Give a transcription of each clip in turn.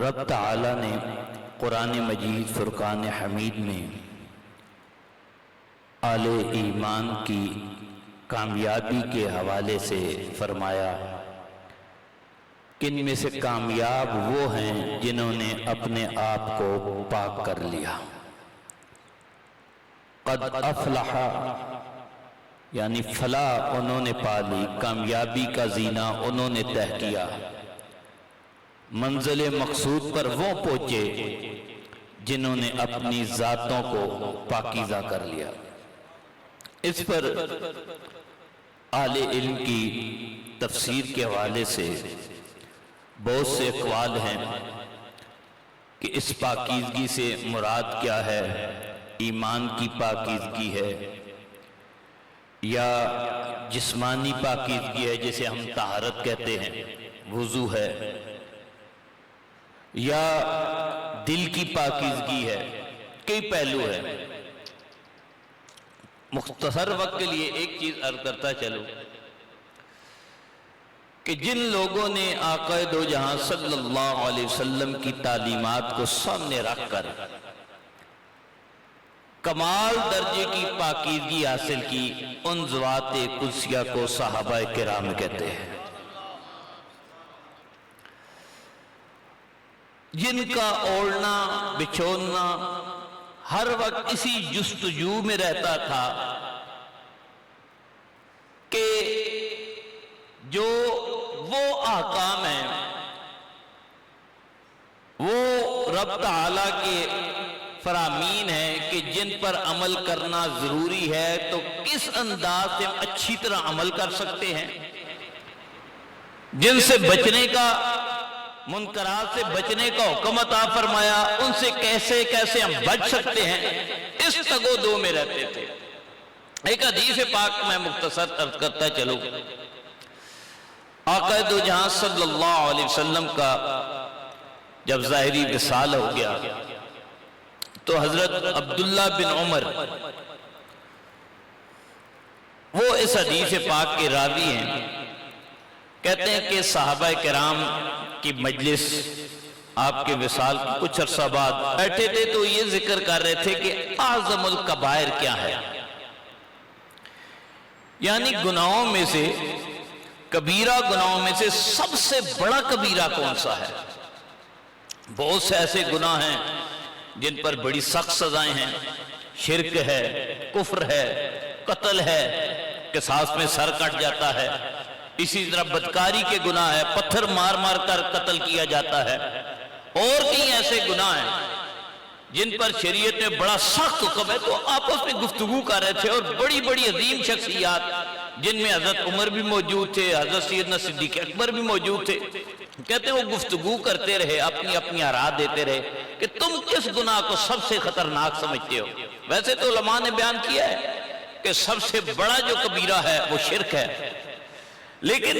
رب تعالی نے قرآن مجید فرقان حمید میں اہل ایمان کی کامیابی کے حوالے سے فرمایا کہ ان میں سے کامیاب وہ ہیں جنہوں نے اپنے آپ کو پاک کر لیا۔ قد افلح یعنی فلاح انہوں نے پا لی، کامیابی کا زینہ انہوں نے طے کیا، منزل مقصود پر وہ پہنچے جنہوں نے اپنی ذاتوں کو پاکیزہ کر لیا۔ اس پر اہل علم کی تفسیر کے حوالے سے بہت سے اقوال ہیں کہ اس پاکیزگی سے مراد کیا ہے، ایمان کی پاکیزگی ہے یا جسمانی پاکیزگی ہے جسے ہم طہارت کہتے ہیں، وضو ہے، یا دل کی پاکیزگی ہے، کئی پہلو ہے۔ مختصر وقت کے لیے ایک چیز عرض کرتا چلو کہ جن لوگوں نے آقا دو جہاں صلی اللہ علیہ وسلم کی تعلیمات کو سامنے رکھ کر کمال درجے کی پاکیزگی حاصل کی، ان ذوات قدسیہ کو صحابہ کرام کہتے ہیں، جن کا اوڑھنا بچھونا ہر وقت اسی جستجو میں رہتا تھا کہ جو وہ احکام ہیں وہ رب تعالیٰ کے فرامین ہیں کہ جن پر عمل کرنا ضروری ہے، تو کس انداز سے ہم اچھی طرح عمل کر سکتے ہیں، جن سے بچنے کا، منکرات سے بچنے کا حکم عطا فرمایا، ان سے کیسے کیسے ہم بچ سکتے ہیں، اس تگ و دو میں رہتے تھے۔ ایک حدیث پاک میں مختصر عرض کرتا چلو، آقا دو جہاں صلی اللہ علیہ وسلم کا جب ظاہری وصال ہو گیا تو حضرت عبداللہ بن عمر وہ اس حدیث پاک کے راوی ہیں، کہتے ہیں کہ صحابہ کرام کی مجلس آپ کے وصال کی کچھ عرصہ بعد بیٹھے تھے تو یہ ذکر کر رہے تھے کہ اعظم الکبائر کیا ہے، یعنی گناہوں میں سے، کبیرہ گناہوں میں سے سب سے بڑا کبیرہ کون سا ہے۔ بہت سے ایسے گناہ ہیں جن پر بڑی سخت سزائیں ہیں، شرک ہے، کفر ہے، قتل ہے، قصاص میں سر کٹ جاتا ہے، اسی طرح بدکاری کے گناہ ہے، پتھر مار مار کر قتل کیا جاتا ہے، اور کئی ایسے گناہ ہیں جن پر شریعت میں بڑا سخت حکم ہے۔ تو آپس میں گفتگو کر رہے تھے اور بڑی بڑی عظیم شخصیات جن میں حضرت عمر بھی موجود تھے، حضرت سیدنا صدیق اکبر بھی موجود تھے، کہتے ہیں وہ گفتگو کرتے رہے، اپنی اپنی آراء دیتے رہے کہ تم کس گناہ کو سب سے خطرناک سمجھتے ہو۔ ویسے تو علماء نے بیان کیا ہے کہ سب سے بڑا جو کبیرہ ہے وہ شرک ہے، لیکن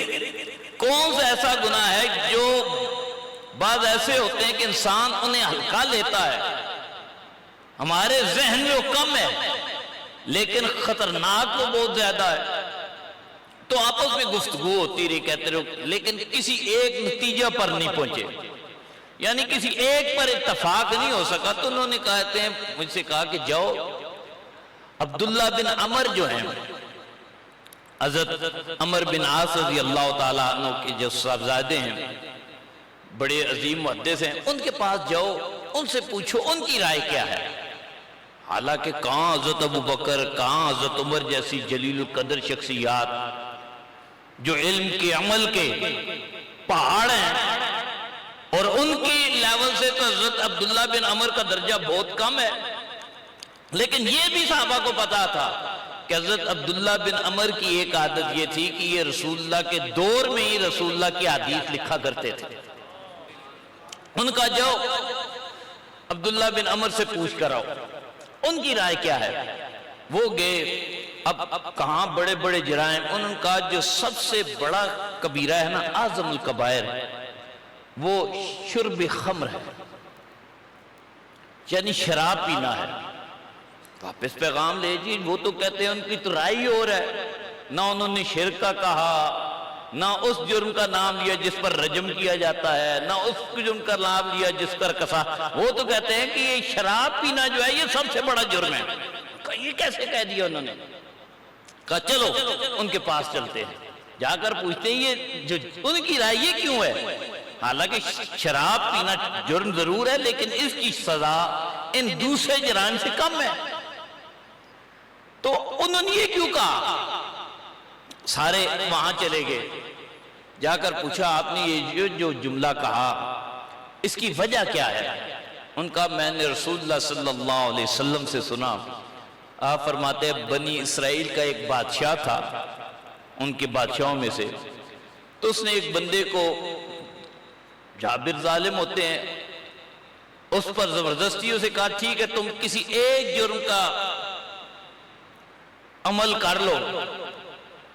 کون سا ایسا گناہ ہے جو بعض ایسے ہوتے ہیں کہ انسان انہیں ہلکا لیتا ہے، ہمارے ذہن میں وہ کم ہے لیکن خطرناک وہ بہت زیادہ ہے۔ تو آپس میں گفتگو ہوتی رہی، کہتے رہے، لیکن کسی ایک نتیجہ پر نہیں پہنچے، یعنی کسی ایک پر اتفاق نہیں ہو سکا۔ تو انہوں نے کہتے ہیں، مجھ سے کہا کہ جاؤ عبداللہ بن عمر جو ہیں، حضرت عمر بن عاص رضی اللہ تعالیٰ عنہ کے جو صاحبزادے ہیں، بڑے عظیم محدث ہیں، ان کے پاس جاؤ، ان سے پوچھو ان کی رائے کیا ہے۔ حالانکہ کہاں حضرت ابو بکر، کہاں حضرت عمر جیسی جلیل القدر شخصیات جو علم کے، عمل کے پہاڑ ہیں، اور ان کی لیول سے تو حضرت عبداللہ بن عمر کا درجہ بہت کم ہے، لیکن یہ بھی صحابہ کو پتا تھا کہ حضرت عبداللہ بن عمر کی ایک عادت یہ تھی کہ یہ رسول اللہ کے دور میں ہی رسول اللہ کی حدیث لکھا کرتے تھے۔ ان کا جاؤ عبداللہ بن عمر سے پوچھ کر آؤ ان کی رائے کیا ہے۔ وہ گئے، اب کہاں بڑے بڑے جرائم، انہوں نے کہا جو سب سے بڑا کبیرہ ہے نا، اعظم الکبائر، وہ شرب خمر ہے، یعنی شراب پینا ہے۔ واپس پیغام لے جی، وہ تو کہتے ہیں ان کی تو رائے ہی اور ہے، نہ انہوں نے شرک کا کہا، نہ اس جرم کا نام لیا جس پر رجم کیا جاتا ہے، نہ اس جرم کا نام لیا جس پر قصاص۔ وہ تو کہتے ہیں کہ یہ شراب پینا جو ہے یہ سب سے بڑا جرم ہے۔ یہ کیسے کہہ دیا انہوں نے؟ کہا چلو ان کے پاس چلتے ہیں، جا کر پوچھتے ہیں یہ جو ان کی رائے یہ کیوں ہے؟ حالانکہ شراب پینا جرم ضرور ہے لیکن اس کی سزا ان دوسرے جرائم سے کم ہے، تو انہوں نے یہ کیوں کہا؟ سارے وہاں چلے گئے، جا کر پوچھا آپ نے یہ جو جملہ کہا اس کی وجہ کیا ہے؟ ان کا میں نے رسول اللہ صلی اللہ علیہ وسلم سے سنا۔ آپ فرماتے ہیں بنی اسرائیل کا ایک بادشاہ تھا، ان کے بادشاہوں میں سے، تو اس نے ایک بندے کو، جابر ظالم ہوتے ہیں، اس پر زبردستی اسے کہا ٹھیک ہے تم کسی ایک جرم کا عمل کر لو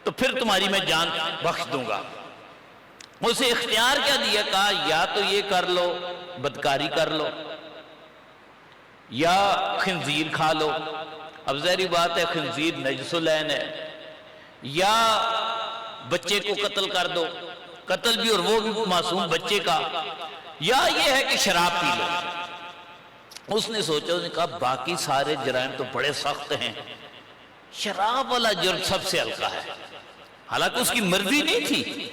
تو پھر تمہاری میں جان بخش دوں گا۔ اسے اختیار کیا دیا؟ کہا یا تو یہ کر لو، بدکاری کر لو، یا خنزیر کھا لو۔ اب ظاہری بات ہے خنزیر نجس العین ہے، یا بچے کو قتل کر دو، قتل بھی اور وہ بھی معصوم بچے کا، یا یہ ہے کہ شراب پی لو۔ اس نے سوچا، اس نے کہا باقی سارے جرائم تو بڑے سخت ہیں، شراب والا جرم سب سے ہلکا ہے۔ حالانکہ اس کی مرضی نہیں تھی،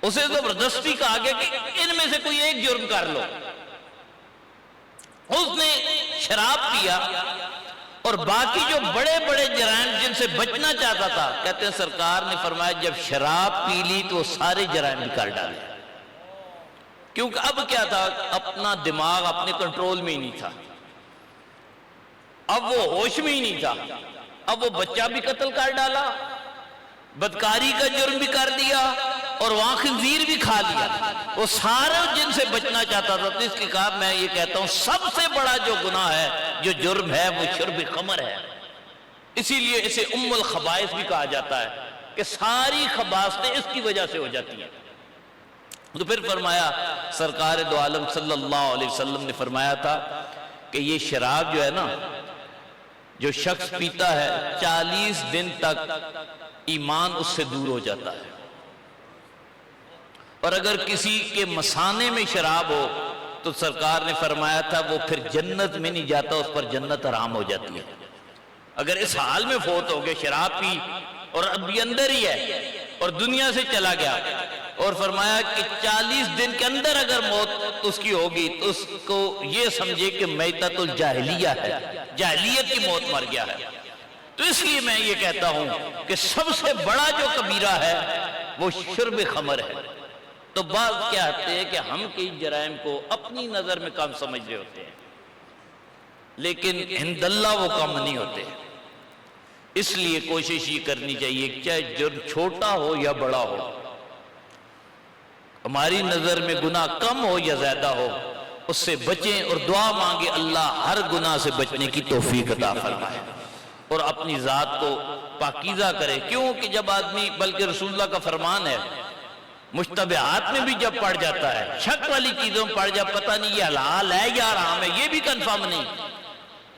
اسے زبردستی کہا گیا کہ ان میں سے کوئی ایک جرم کر لو۔ اس نے شراب پیا اور باقی جو بڑے بڑے جرائم جن سے بچنا چاہتا تھا، کہتے ہیں سرکار نے فرمایا جب شراب پی لی تو وہ سارے جرائم بھی کر ڈالے، کیونکہ اب کیا تھا، اپنا دماغ اپنے کنٹرول میں ہی نہیں تھا، اب وہ ہوش میں ہی نہیں تھا، اب وہ بچہ بھی قتل کر ڈالا، بدکاری کا جرم بھی کر دیا اور وہاں خنزیر بھی کھا لیا۔ وہ سارے جن سے بچنا چاہتا تھا، تو اس کے کہا میں یہ کہتا ہوں سب سے بڑا جو گناہ ہے، جو جرم ہے، وہ شرب خمر ہے۔ اسی لیے اسے ام الخبائث بھی کہا جاتا ہے کہ ساری خباثتیں اس کی وجہ سے ہو جاتی ہیں۔ تو پھر فرمایا سرکار دو عالم صلی اللہ علیہ وسلم نے فرمایا تھا کہ یہ شراب جو ہے نا، جو شخص پیتا ہے 40 دن تک ایمان اس سے دور ہو جاتا ہے، اور اگر کسی کے مثانے میں شراب ہو تو سرکار نے فرمایا تھا وہ پھر جنت میں نہیں جاتا، اس پر جنت حرام ہو جاتی ہے۔ اگر اس حال میں فوت ہو گیا، شراب پی اور ابھی اندر ہی ہے اور دنیا سے چلا گیا، اور فرمایا کہ 40 دن کے اندر اگر موت اس کی ہوگی تو اس کو یہ سمجھے کہ میتۃ الجاہلیہ ہے، جاہلیت کی موت مر گیا ہے۔ تو اس لیے میں یہ کہتا ہوں کہ سب سے بڑا جو کبیرہ ہے وہ شرب خمر ہے۔ تو بعض کیا کہتے ہیں کہ ہم کئی جرائم کو اپنی نظر میں کم سمجھ رہے ہوتے ہیں، لیکن عند اللہ وہ کم نہیں ہوتے۔ اس لیے کوشش یہ کرنی چاہیے کہ چاہے جرم چھوٹا ہو یا بڑا ہو، ہماری نظر میں گناہ کم ہو یا زیادہ ہو، اس سے بچیں اور دعا مانگے اللہ ہر گناہ سے بچنے کی توفیق عطا فرمائے اور اپنی ذات کو پاکیزہ کرے۔ کیونکہ جب آدمی، بلکہ رسول اللہ کا فرمان ہے، مشتبہات میں بھی جب پڑ جاتا ہے، شک والی چیزوں میں پڑ جا، پتہ نہیں یہ حلال ہے یا حرام ہے، یہ بھی کنفرم نہیں،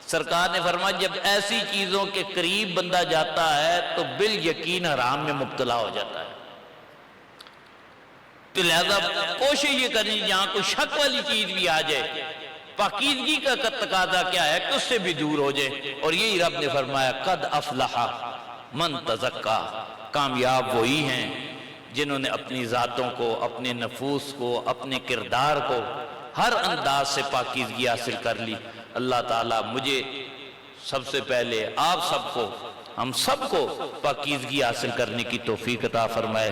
سرکار نے فرمایا جب ایسی چیزوں کے قریب بندہ جاتا ہے تو بالیقین حرام میں مبتلا ہو جاتا ہے۔ تو لہذا کوشش یہ کرنی جہاں کوئی شک والی چیز بھی آ جائے، پاکیزگی کا تقاضا کیا ہے کہ اس سے بھی دور ہو جائے، اور یہی رب نے فرمایا قد افلح من تزکا، کامیاب وہی ہیں جنہوں نے اپنی ذاتوں کو، اپنے نفوس کو، اپنے کردار کو ہر انداز سے پاکیزگی حاصل کر لی۔ اللہ تعالیٰ مجھے سب سے پہلے، آپ سب کو، ہم سب کو پاکیزگی حاصل کرنے کی توفیق عطا فرمائے۔